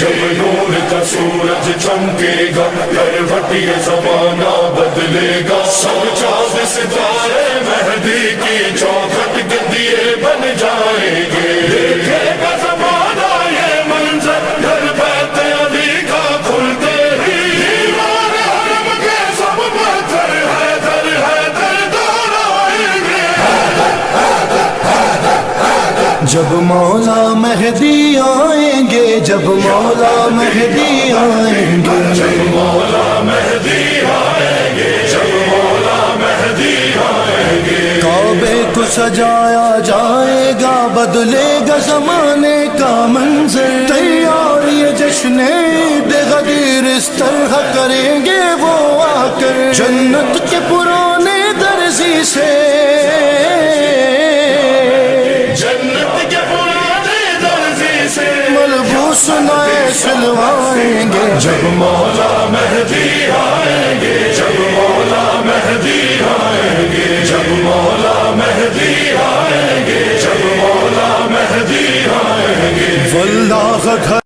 جب نور کا سورج چمکے گا کروٹ یہ زمانہ بدلے گا سب چاند ستارے مہدی کی چوکھٹ کے دیے بن جائیں گے دیکھے گا زمانہ یہ منظر گھر بیت علی کا کھلتے ہی دیوار حرم کے سب پتھر حیدر حیدر دوڑائیں گے جب مولا مہدی آئیں گے جب مولا مہدی آئیں گے جب مولا مہدی آئیں گے جب مولا مہدی آئیں گے کعبے کو سجایا جائے گا بدلے گا زمانے کا منظر تیار یہ جشن عید غدیر اس طرح کریں گے وہ آ کر جنت کے پرانے درزی سے ملبوس نئے سلوائیں گے جب مولا مہدی آئیں گے جب مولا مہدی آئیں گے جب مولا مہدی آئیں گے جب مولا مہدی آئیں گے واللہ